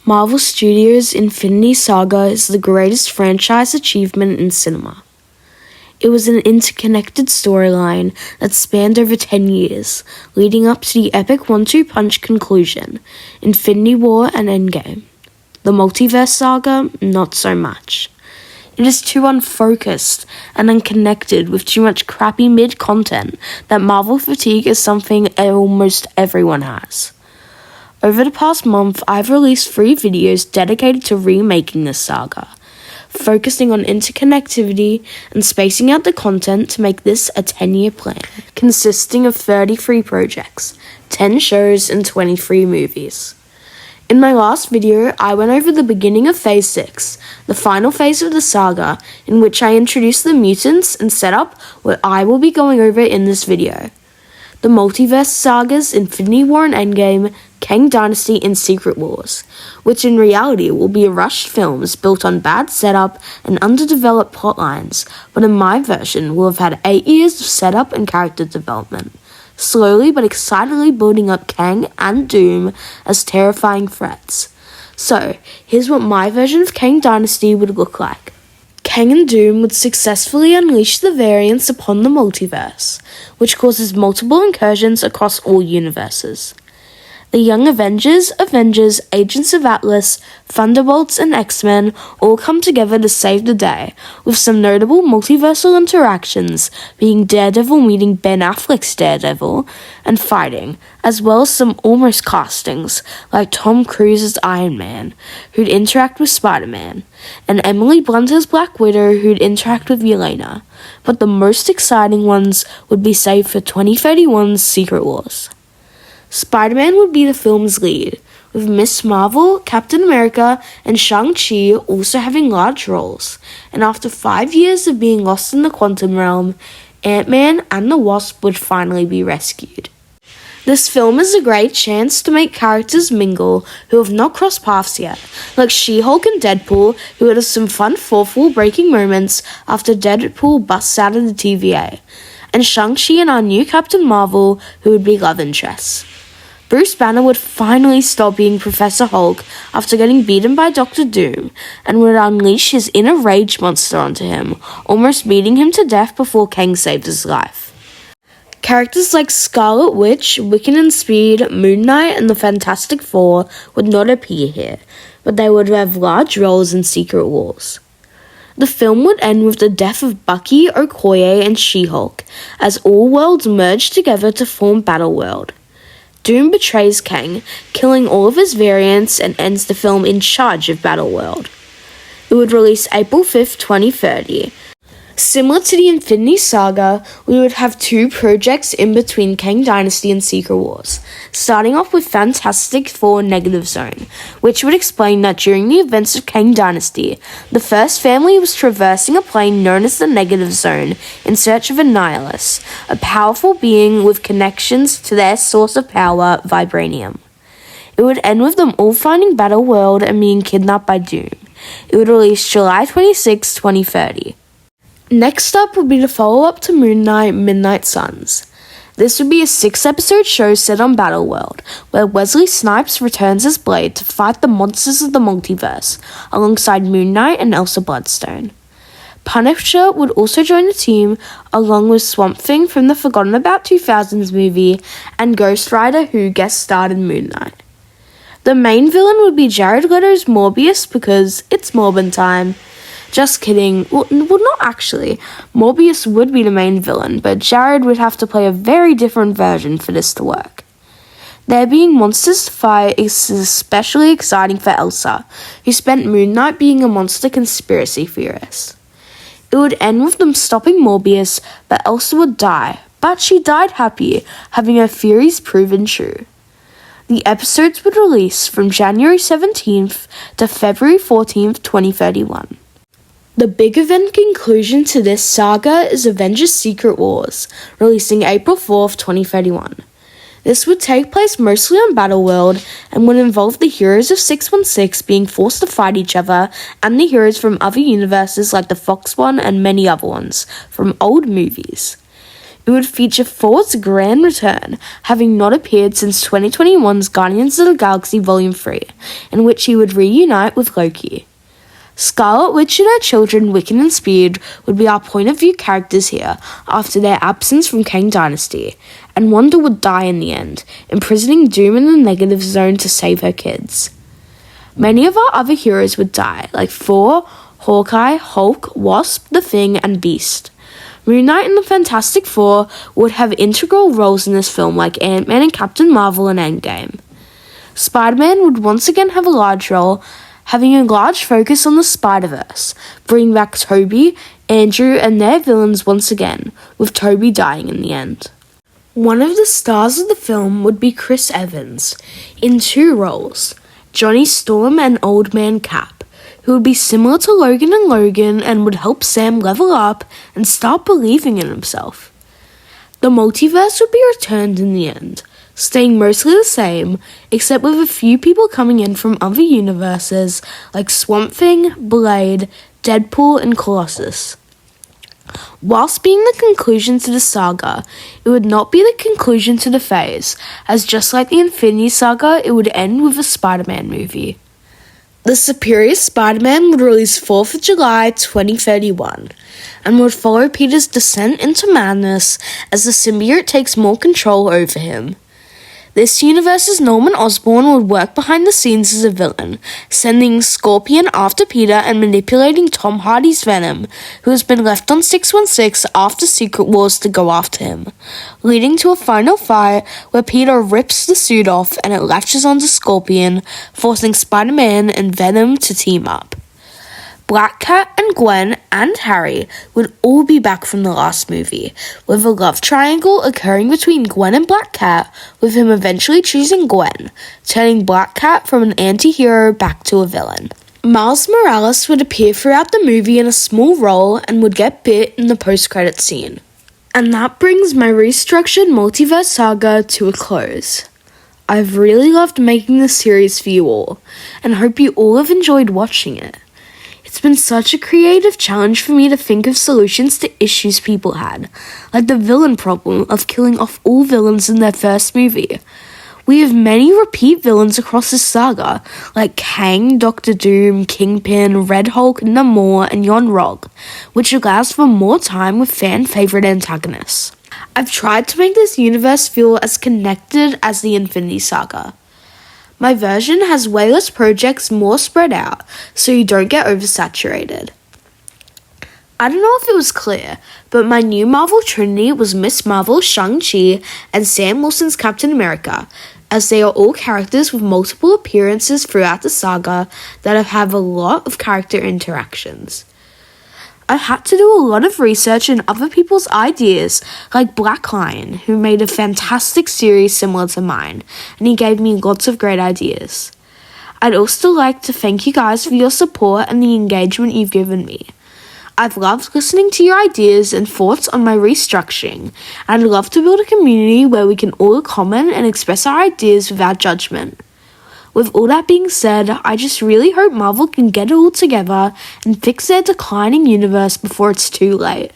Marvel Studios' Infinity Saga is the greatest franchise achievement in cinema. It was an interconnected storyline that spanned over 10 years, leading up to the epic 1-2 punch conclusion, Infinity War and Endgame. The Multiverse Saga, not so much. It is too unfocused and unconnected with too much crappy mid-content that Marvel fatigue is something almost everyone has. Over the past month, I've released 3 videos dedicated to remaking this saga, focusing on interconnectivity and spacing out the content to make this a 10-year plan, consisting of 33 projects, 10 shows, and 23 movies. In my last video, I went over the beginning of Phase 6, the final phase of the saga, in which I introduced the mutants and set up what I will be going over in this video. The Multiverse Sagas Infinity War and Endgame, Kang Dynasty, and Secret Wars, which in reality will be rushed films built on bad setup and underdeveloped plotlines, but in my version will have had 8 years of setup and character development, slowly but excitedly building up Kang and Doom as terrifying threats. So, here's what my version of Kang Dynasty would look like. Kang and Doom would successfully unleash the variants upon the multiverse, which causes multiple incursions across all universes. The Young Avengers, Agents of Atlas, Thunderbolts, and X-Men all come together to save the day, with some notable multiversal interactions being Daredevil meeting Ben Affleck's Daredevil and fighting, as well as some almost castings, like Tom Cruise's Iron Man, who'd interact with Spider-Man, and Emily Blunt as Black Widow, who'd interact with Yelena. But the most exciting ones would be saved for 2031's Secret Wars. Spider-Man would be the film's lead, with Ms. Marvel, Captain America, and Shang-Chi also having large roles, and after 5 years of being lost in the quantum realm, Ant-Man and the Wasp would finally be rescued. This film is a great chance to make characters mingle who have not crossed paths yet, like She-Hulk and Deadpool, who would have some fun fourth wall breaking moments after Deadpool busts out of the TVA, and Shang-Chi and our new Captain Marvel, who would be love interests. Bruce Banner would finally stop being Professor Hulk after getting beaten by Dr. Doom, and would unleash his inner rage monster onto him, almost beating him to death before Kang saved his life. Characters like Scarlet Witch, Wiccan and Speed, Moon Knight, and the Fantastic Four would not appear here, but they would have large roles in Secret Wars. The film would end with the death of Bucky, Okoye, and She-Hulk, as all worlds merge together to form Battleworld. Doom betrays Kang, killing all of his variants, and ends the film in charge of Battleworld. It would release April 5th, 2030. Similar to the Infinity Saga, we would have 2 projects in between Kang Dynasty and Secret Wars, starting off with Fantastic Four Negative Zone, which would explain that during the events of Kang Dynasty, the first family was traversing a plane known as the Negative Zone in search of Annihilus, a powerful being with connections to their source of power, vibranium. It would end with them all finding Battleworld and being kidnapped by Doom. It would release July 26, 2030. Next up would be the follow-up to Moon Knight, Midnight Suns. This would be a 6-episode show set on Battleworld, where Wesley Snipes returns as Blade to fight the monsters of the multiverse, alongside Moon Knight and Elsa Bloodstone. Punisher would also join the team, along with Swamp Thing from the Forgotten About 2000s movie, and Ghost Rider, who guest starred in Moon Knight. The main villain would be Jared Leto's Morbius, because it's Morbin time. Just kidding. Well, not actually. Morbius would be the main villain, but Jared would have to play a very different version for this to work. There being monsters to fight is especially exciting for Elsa, who spent Moon Knight being a monster conspiracy theorist. It would end with them stopping Morbius, but Elsa would die, but she died happy, having her theories proven true. The episodes would release from January 17th to February 14th, 2031. The big event conclusion to this saga is Avengers Secret Wars, releasing April 4th, 2031. This would take place mostly on Battleworld and would involve the heroes of 616 being forced to fight each other and the heroes from other universes like the Fox one and many other ones from old movies. It would feature Thor's grand return, having not appeared since 2021's Guardians of the Galaxy Volume 3, in which he would reunite with Loki. Scarlet Witch and her children, Wiccan and Speed, would be our point-of-view characters here after their absence from Kang Dynasty, and Wanda would die in the end, imprisoning Doom in the negative zone to save her kids. Many of our other heroes would die, like Thor, Hawkeye, Hulk, Wasp, The Thing, and Beast. Moon Knight and the Fantastic Four would have integral roles in this film, like Ant-Man and Captain Marvel in Endgame. Spider-Man would once again have a large role, having a large focus on the Spider-Verse, bringing back Tobey, Andrew, and their villains once again, with Tobey dying in the end. One of the stars of the film would be Chris Evans, in two roles, Johnny Storm and Old Man Cap, who would be similar to Logan and Logan and would help Sam level up and start believing in himself. The multiverse would be returned in the end, staying mostly the same, except with a few people coming in from other universes like Swamp Thing, Blade, Deadpool, and Colossus. Whilst being the conclusion to the saga, it would not be the conclusion to the phase, as just like the Infinity Saga, it would end with a Spider-Man movie. The Superior Spider-Man would release 4th of July 2031, and would follow Peter's descent into madness as the symbiote takes more control over him. This universe's Norman Osborn would work behind the scenes as a villain, sending Scorpion after Peter and manipulating Tom Hardy's Venom, who has been left on 616 after Secret Wars to go after him, leading to a final fight where Peter rips the suit off and it latches onto Scorpion, forcing Spider-Man and Venom to team up. Black Cat and Gwen and Harry would all be back from the last movie, with a love triangle occurring between Gwen and Black Cat, with him eventually choosing Gwen, turning Black Cat from an anti-hero back to a villain. Miles Morales would appear throughout the movie in a small role and would get bit in the post-credits scene. And that brings my restructured multiverse saga to a close. I've really loved making this series for you all, and hope you all have enjoyed watching it. It's been such a creative challenge for me to think of solutions to issues people had, like the villain problem of killing off all villains in their first movie. We have many repeat villains across this saga, like Kang, Doctor Doom, Kingpin, Red Hulk, Namor, and Yon-Rogg, which allows for more time with fan-favorite antagonists. I've tried to make this universe feel as connected as the Infinity Saga. My version has way less projects more spread out, so you don't get oversaturated. I don't know if it was clear, but my new Marvel Trinity was Miss Marvel, Shang-Chi, and Sam Wilson's Captain America, as they are all characters with multiple appearances throughout the saga that have a lot of character interactions. I've had to do a lot of research in other people's ideas, like Black Lion, who made a fantastic series similar to mine, and he gave me lots of great ideas. I'd also like to thank you guys for your support and the engagement you've given me. I've loved listening to your ideas and thoughts on my restructuring, and I'd love to build a community where we can all comment and express our ideas without judgment. With all that being said, I just really hope Marvel can get it all together and fix their declining universe before it's too late.